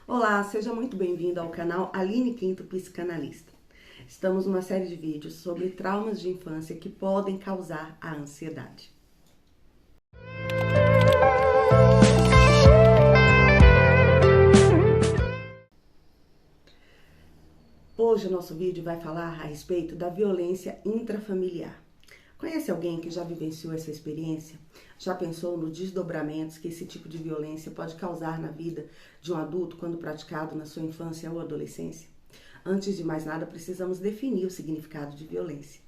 Olá, seja muito bem-vindo ao canal Aline Quinto Psicanalista. Estamos numa série de vídeos sobre traumas de infância que podem causar a ansiedade. Hoje o nosso vídeo vai falar a respeito da violência intrafamiliar. Conhece alguém que já vivenciou essa experiência? Já pensou nos desdobramentos que esse tipo de violência pode causar na vida de um adulto quando praticado na sua infância ou adolescência? Antes de mais nada, precisamos definir o significado de violência.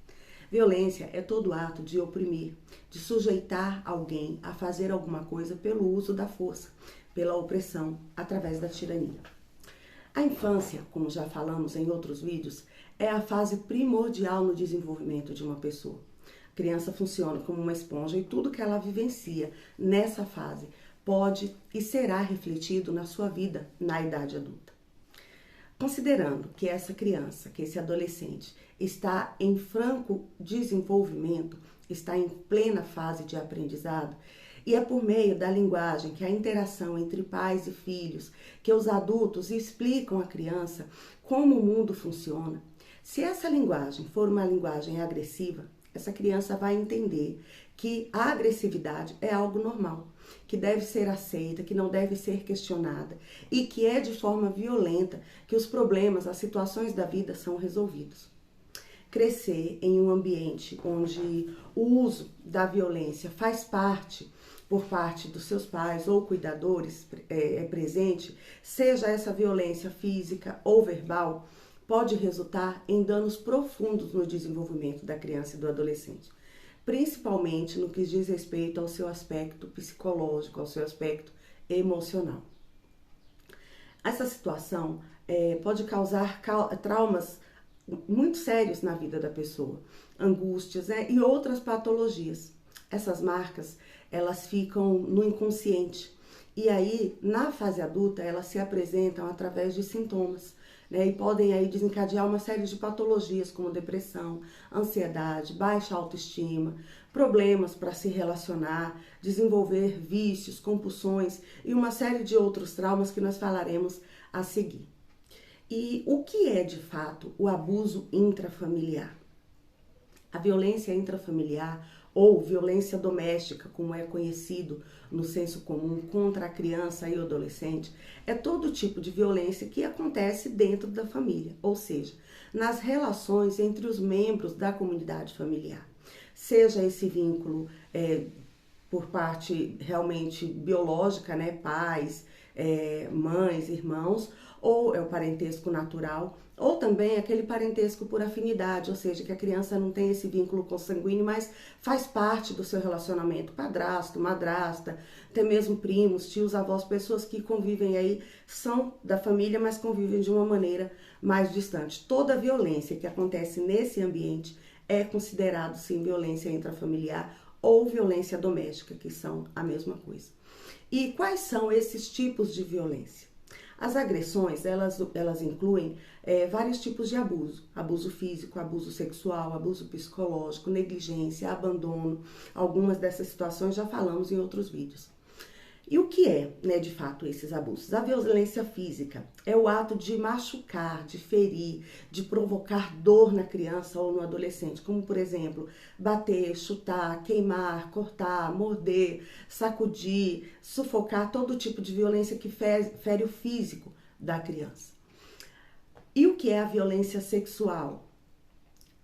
Violência é todo ato de oprimir, de sujeitar alguém a fazer alguma coisa pelo uso da força, pela opressão, através da tirania. A infância, como já falamos em outros vídeos, é a fase primordial no desenvolvimento de uma pessoa. A criança funciona como uma esponja e tudo que ela vivencia nessa fase pode e será refletido na sua vida na idade adulta. Considerando que essa criança, que esse adolescente está em franco desenvolvimento, está em plena fase de aprendizado, e é por meio da linguagem, que é a interação entre pais e filhos, que os adultos explicam à criança como o mundo funciona. Se essa linguagem for uma linguagem agressiva, essa criança vai entender que a agressividade é algo normal, que deve ser aceita, que não deve ser questionada e que é de forma violenta que os problemas, as situações da vida são resolvidos. Crescer em um ambiente onde o uso da violência faz parte por parte dos seus pais ou cuidadores presente, seja essa violência física ou verbal, pode resultar em danos profundos no desenvolvimento da criança e do adolescente, principalmente no que diz respeito ao seu aspecto psicológico, ao seu aspecto emocional. Essa situação pode causar traumas muito sérios na vida da pessoa, angústias e outras patologias. Essas marcas, elas ficam no inconsciente e aí, na fase adulta, elas se apresentam através de sintomas, e podem aí desencadear uma série de patologias como depressão, ansiedade, baixa autoestima, problemas para se relacionar, desenvolver vícios, compulsões e uma série de outros traumas que nós falaremos a seguir. E o que é, de fato, o abuso intrafamiliar? A violência intrafamiliar ou violência doméstica, como é conhecido no senso comum, contra a criança e o adolescente, é todo tipo de violência que acontece dentro da família, ou seja, nas relações entre os membros da comunidade familiar. Seja esse vínculo por parte realmente biológica, pais, mães, irmãos, ou é o parentesco natural, ou também aquele parentesco por afinidade, ou seja, que a criança não tem esse vínculo consanguíneo, mas faz parte do seu relacionamento, padrasto, madrasta, até mesmo primos, tios, avós, pessoas que convivem aí, são da família, mas convivem de uma maneira mais distante. Toda violência que acontece nesse ambiente é considerado, sim, violência intrafamiliar ou violência doméstica, que são a mesma coisa. E quais são esses tipos de violência? As agressões, elas incluem vários tipos de abuso. Abuso físico, abuso sexual, abuso psicológico, negligência, abandono. Algumas dessas situações já falamos em outros vídeos. E o que é, de fato, esses abusos? A violência física é o ato de machucar, de ferir, de provocar dor na criança ou no adolescente, como, por exemplo, bater, chutar, queimar, cortar, morder, sacudir, sufocar, todo tipo de violência que fere o físico da criança. E o que é a violência sexual?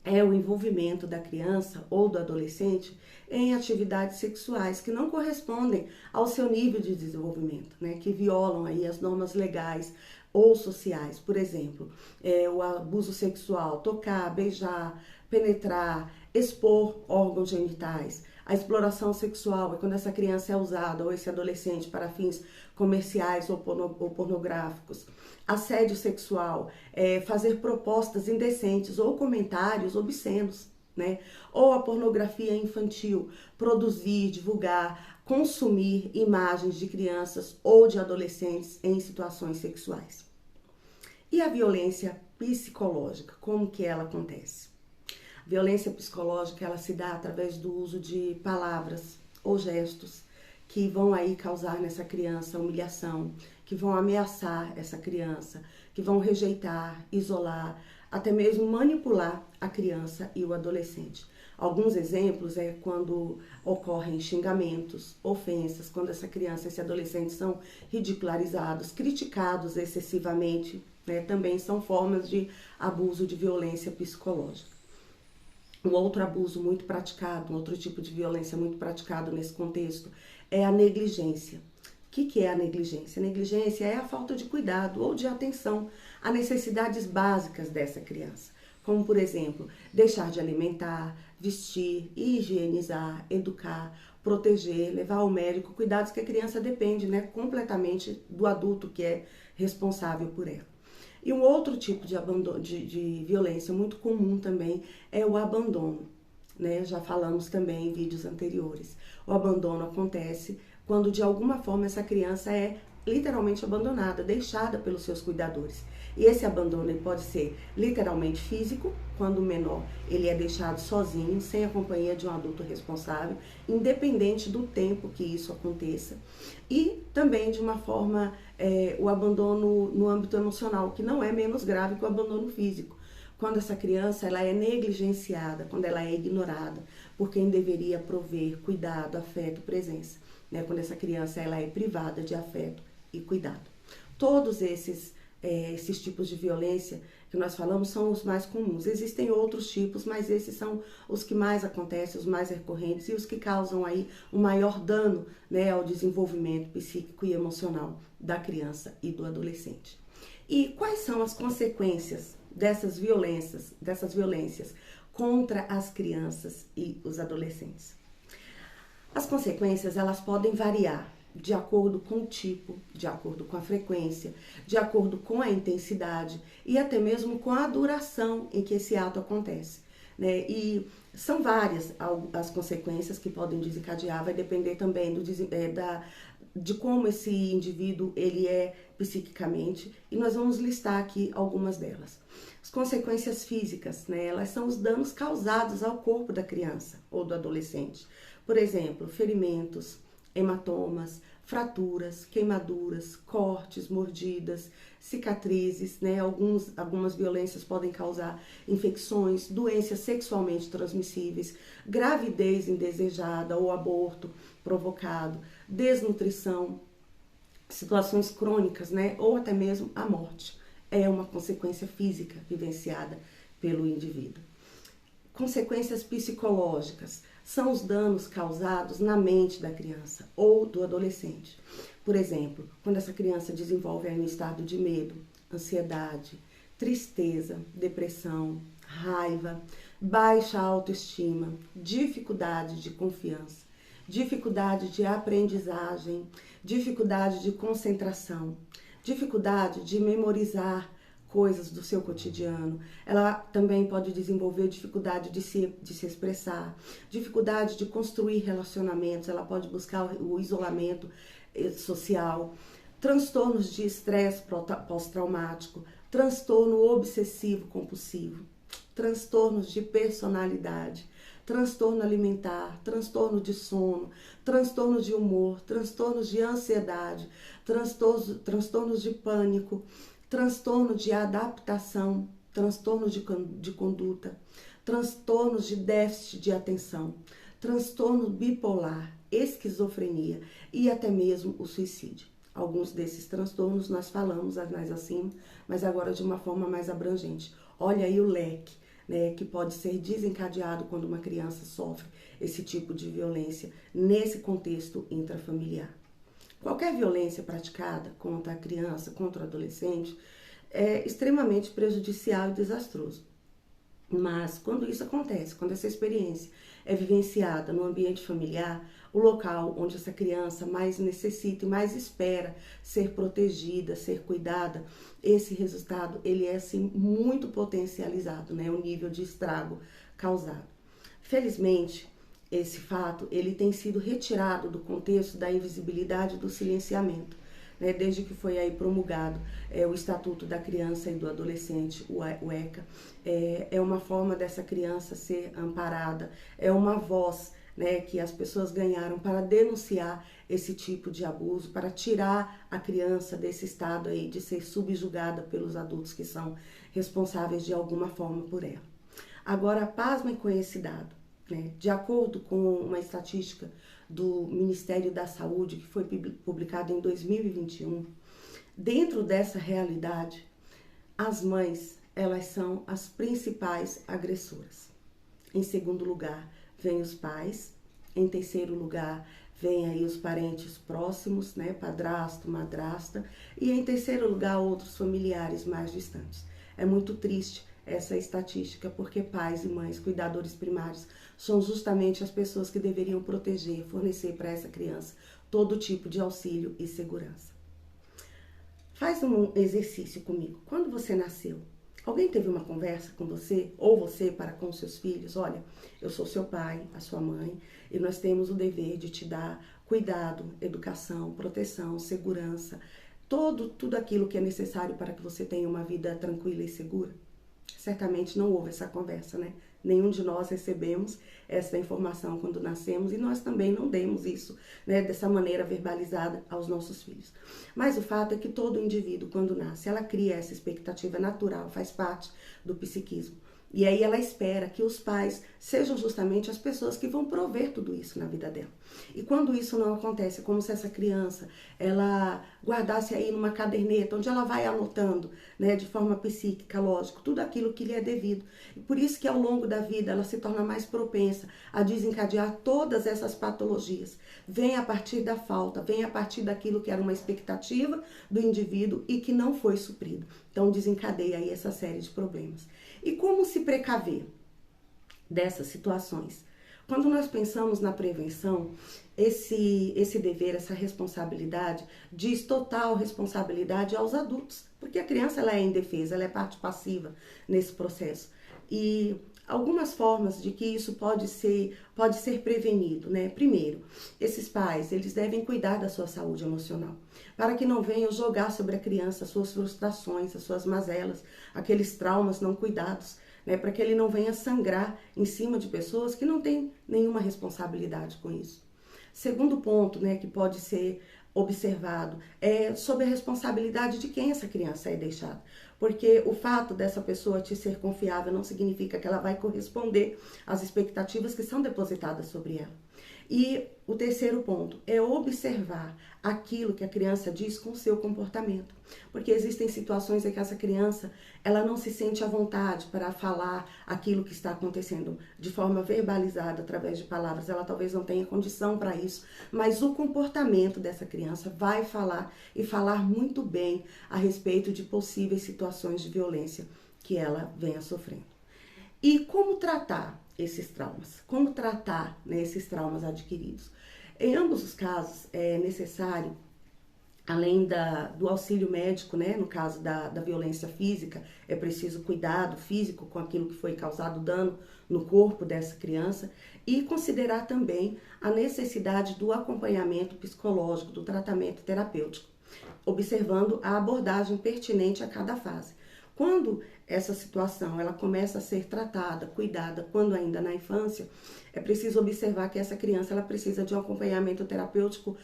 É o envolvimento da criança ou do adolescente em atividades sexuais que não correspondem ao seu nível de desenvolvimento, que violam aí as normas legais ou sociais. Por exemplo, o abuso sexual, tocar, beijar, penetrar, expor órgãos genitais. A exploração sexual é quando essa criança é usada ou esse adolescente para fins comerciais ou pornográficos. Assédio sexual é fazer propostas indecentes ou comentários obscenos, ou a pornografia infantil, produzir, divulgar, consumir imagens de crianças ou de adolescentes em situações sexuais. E a violência psicológica, como que ela acontece? Violência psicológica, ela se dá através do uso de palavras ou gestos que vão aí causar nessa criança humilhação, que vão ameaçar essa criança, que vão rejeitar, isolar, até mesmo manipular a criança e o adolescente. Alguns exemplos é quando ocorrem xingamentos, ofensas, quando essa criança e esse adolescente são ridicularizados, criticados excessivamente, né? Também são formas de abuso de violência psicológica. Um outro abuso muito praticado, um outro tipo de violência muito praticado nesse contexto é a negligência. O que é a negligência? A negligência é a falta de cuidado ou de atenção a necessidades básicas dessa criança, como, por exemplo, deixar de alimentar, vestir, higienizar, educar, proteger, levar ao médico, cuidados que a criança depende, né, completamente do adulto que é responsável por ela. E um outro tipo de, de violência muito comum também é o abandono, né? Já falamos também em vídeos anteriores. O abandono acontece quando de alguma forma essa criança é literalmente abandonada, deixada pelos seus cuidadores. E esse abandono ele pode ser literalmente físico, quando o menor ele é deixado sozinho, sem a companhia de um adulto responsável, independente do tempo que isso aconteça. E também de uma forma, o abandono no âmbito emocional, que não é menos grave que o abandono físico. Quando essa criança ela é negligenciada, quando ela é ignorada por quem deveria prover cuidado, afeto, presença. Né? Quando essa criança ela é privada de afeto e cuidado. Todos esses tipos de violência que nós falamos são os mais comuns. Existem outros tipos, mas esses são os que mais acontecem, os mais recorrentes e os que causam aí um maior dano, né, ao desenvolvimento psíquico e emocional da criança e do adolescente. E quais são as consequências dessas violências contra as crianças e os adolescentes? As consequências, elas podem variar de acordo com o tipo, de acordo com a frequência, de acordo com a intensidade e até mesmo com a duração em que esse ato acontece, né? E são várias as consequências que podem desencadear, vai depender também de como esse indivíduo ele é psiquicamente, e nós vamos listar aqui algumas delas. As consequências físicas, né? Elas são os danos causados ao corpo da criança ou do adolescente. Por exemplo, ferimentos, hematomas, fraturas, queimaduras, cortes, mordidas, cicatrizes, né? Algumas violências podem causar infecções, doenças sexualmente transmissíveis, gravidez indesejada ou aborto provocado, desnutrição, situações crônicas, né? Ou até mesmo a morte. É uma consequência física vivenciada pelo indivíduo. Consequências psicológicas são os danos causados na mente da criança ou do adolescente. Por exemplo, quando essa criança desenvolve um estado de medo, ansiedade, tristeza, depressão, raiva, baixa autoestima, dificuldade de confiança, dificuldade de aprendizagem, dificuldade de concentração, dificuldade de memorizar coisas do seu cotidiano. Ela também pode desenvolver dificuldade de se expressar, dificuldade de construir relacionamentos, ela pode buscar o isolamento social, transtornos de estresse pós-traumático, transtorno obsessivo compulsivo, transtornos de personalidade, transtorno alimentar, transtorno de sono, transtornos de humor, transtornos de ansiedade, transtornos de pânico, transtorno de adaptação, transtorno de conduta, transtornos de déficit de atenção, transtorno bipolar, esquizofrenia e até mesmo o suicídio. Alguns desses transtornos nós falamos mais acima, mas agora de uma forma mais abrangente. Olha aí o leque, né, que pode ser desencadeado quando uma criança sofre esse tipo de violência nesse contexto intrafamiliar. Qualquer violência praticada contra a criança, contra o adolescente, é extremamente prejudicial e desastroso. Mas quando isso acontece, quando essa experiência é vivenciada no ambiente familiar, o local onde essa criança mais necessita e mais espera ser protegida, ser cuidada, esse resultado ele é assim muito potencializado, né? O nível de estrago causado. Felizmente, esse fato ele tem sido retirado do contexto da invisibilidade do silenciamento, né, desde que foi aí promulgado o Estatuto da Criança e do Adolescente, o ECA. É uma forma dessa criança ser amparada, é uma voz né, que as pessoas ganharam para denunciar esse tipo de abuso, para tirar a criança desse estado aí de ser subjugada pelos adultos que são responsáveis de alguma forma por ela. Agora, pasmem com esse dado, né? De acordo com uma estatística do Ministério da Saúde, que foi publicada em 2021, dentro dessa realidade, as mães, elas são as principais agressoras. Em segundo lugar, vem os pais. Em terceiro lugar, vem aí os parentes próximos, né? Padrasto, madrasta. E em terceiro lugar, outros familiares mais distantes. É muito triste essa estatística, porque pais e mães, cuidadores primários, são justamente as pessoas que deveriam proteger, fornecer para essa criança todo tipo de auxílio e segurança. Faz um exercício comigo. Quando você nasceu, alguém teve uma conversa com você, ou você para com seus filhos? Olha, eu sou seu pai, a sua mãe, e nós temos o dever de te dar cuidado, educação, proteção, segurança, tudo aquilo que é necessário para que você tenha uma vida tranquila e segura. Certamente não houve essa conversa, né? Nenhum de nós recebemos essa informação quando nascemos e nós também não demos isso, né, dessa maneira verbalizada aos nossos filhos. Mas o fato é que todo indivíduo, quando nasce, ela cria essa expectativa natural, faz parte do psiquismo. E aí ela espera que os pais sejam justamente as pessoas que vão prover tudo isso na vida dela. E quando isso não acontece, é como se essa criança, ela guardasse aí numa caderneta, onde ela vai anotando, né, de forma psíquica, lógico, tudo aquilo que lhe é devido. E por isso que ao longo da vida ela se torna mais propensa a desencadear todas essas patologias. Vem a partir da falta, vem a partir daquilo que era uma expectativa do indivíduo e que não foi suprido. Então desencadeia aí essa série de problemas. E como se precaver dessas situações? Quando nós pensamos na prevenção, esse dever, essa responsabilidade, diz total responsabilidade aos adultos, porque a criança ela é indefesa, ela é parte passiva nesse processo. E algumas formas de que isso pode ser prevenido, né? Primeiro, esses pais, eles devem cuidar da sua saúde emocional, para que não venham jogar sobre a criança as suas frustrações, as suas mazelas, aqueles traumas não cuidados, né? Para que ele não venha sangrar em cima de pessoas que não têm nenhuma responsabilidade com isso. Segundo ponto, né, que pode ser observado é sobre a responsabilidade de quem essa criança é deixada. Porque o fato dessa pessoa te ser confiável não significa que ela vai corresponder às expectativas que são depositadas sobre ela. E o terceiro ponto é observar aquilo que a criança diz com o seu comportamento. Porque existem situações em que essa criança ela não se sente à vontade para falar aquilo que está acontecendo de forma verbalizada, através de palavras. Ela talvez não tenha condição para isso, mas o comportamento dessa criança vai falar e falar muito bem a respeito de possíveis situações de violência que ela venha sofrendo. E como tratar esses traumas? Como tratar, né, esses traumas adquiridos? Em ambos os casos é necessário, além do auxílio médico, né, no caso da violência física, é preciso cuidado físico com aquilo que foi causado dano no corpo dessa criança e considerar também a necessidade do acompanhamento psicológico, do tratamento terapêutico, observando a abordagem pertinente a cada fase. Quando essa situação ela começa a ser tratada, cuidada, quando ainda na infância, é preciso observar que essa criança ela precisa de um acompanhamento terapêutico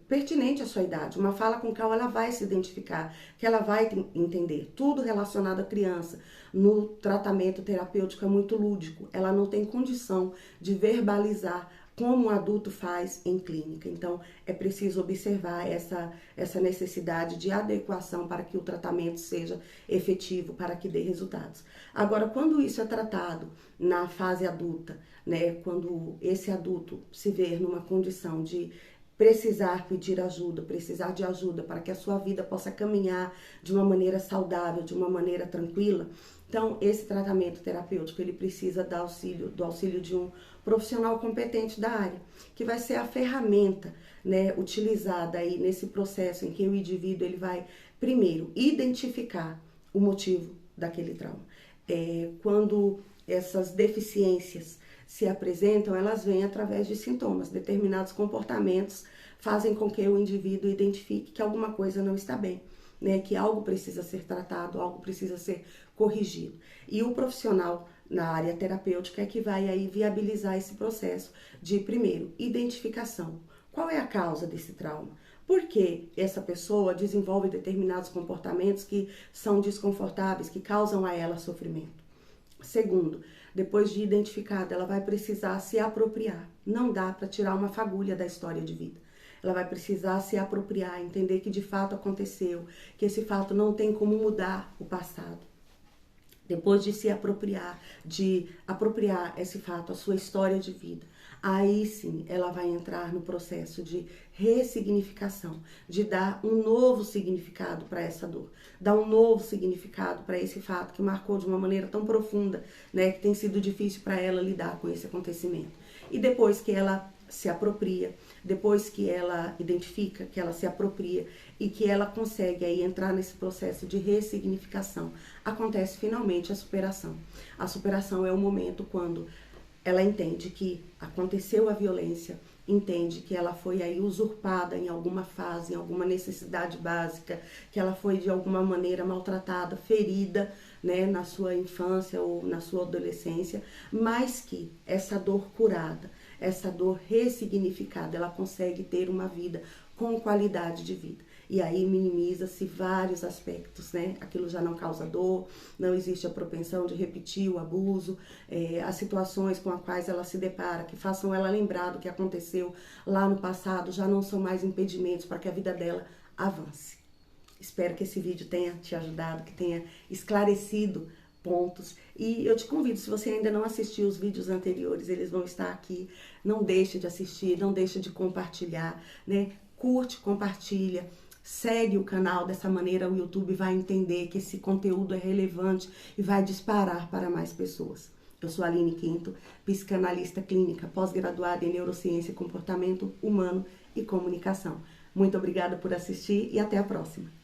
pertinente à sua idade, uma fala com a qual ela vai se identificar, que ela vai entender. Tudo relacionado à criança no tratamento terapêutico é muito lúdico, ela não tem condição de verbalizar como um adulto faz em clínica. Então, é preciso observar essa necessidade de adequação para que o tratamento seja efetivo, para que dê resultados. Agora, quando isso é tratado na fase adulta, né, quando esse adulto se vê numa condição de precisar pedir ajuda, precisar de ajuda para que a sua vida possa caminhar de uma maneira saudável, de uma maneira tranquila, então esse tratamento terapêutico ele precisa do auxílio de um profissional competente da área, que vai ser a ferramenta, né, utilizada aí nesse processo em que o indivíduo ele vai primeiro identificar o motivo daquele trauma. Quando essas deficiências se apresentam, elas vêm através de sintomas. Determinados comportamentos fazem com que o indivíduo identifique que alguma coisa não está bem, né? Que algo precisa ser tratado, algo precisa ser corrigido. E o profissional na área terapêutica que vai aí viabilizar esse processo de, primeiro, identificação. Qual é a causa desse trauma? Por que essa pessoa desenvolve determinados comportamentos que são desconfortáveis, que causam a ela sofrimento? Segundo, depois de identificada, ela vai precisar se apropriar. Não dá para tirar uma fagulha da história de vida. Ela vai precisar se apropriar, entender que de fato aconteceu, que esse fato não tem como mudar o passado. Depois de se apropriar, de apropriar esse fato, a sua história de vida, aí sim ela vai entrar no processo de ressignificação, de dar um novo significado para essa dor, dar um novo significado para esse fato que marcou de uma maneira tão profunda, né, que tem sido difícil para ela lidar com esse acontecimento. E depois que ela se apropria, depois que ela identifica, que ela se apropria e que ela consegue aí entrar nesse processo de ressignificação, acontece finalmente a superação. A superação é o momento quando ela entende que aconteceu a violência, entende que ela foi aí usurpada em alguma fase, em alguma necessidade básica, que ela foi de alguma maneira maltratada, ferida, né, na sua infância ou na sua adolescência, mas que essa dor curada, essa dor ressignificada, ela consegue ter uma vida com qualidade de vida. E aí minimiza-se vários aspectos, né? Aquilo já não causa dor, não existe a propensão de repetir o abuso, as situações com as quais ela se depara, que façam ela lembrar do que aconteceu lá no passado, já não são mais impedimentos para que a vida dela avance. Espero que esse vídeo tenha te ajudado, que tenha esclarecido pontos. E eu te convido, se você ainda não assistiu os vídeos anteriores, eles vão estar aqui. Não deixe de assistir, não deixe de compartilhar, né? Curte, compartilha, segue o canal. Dessa maneira o YouTube vai entender que esse conteúdo é relevante e vai disparar para mais pessoas. Eu sou a Aline Quinto, psicanalista clínica, pós-graduada em Neurociência, Comportamento Humano e Comunicação. Muito obrigada por assistir e até a próxima.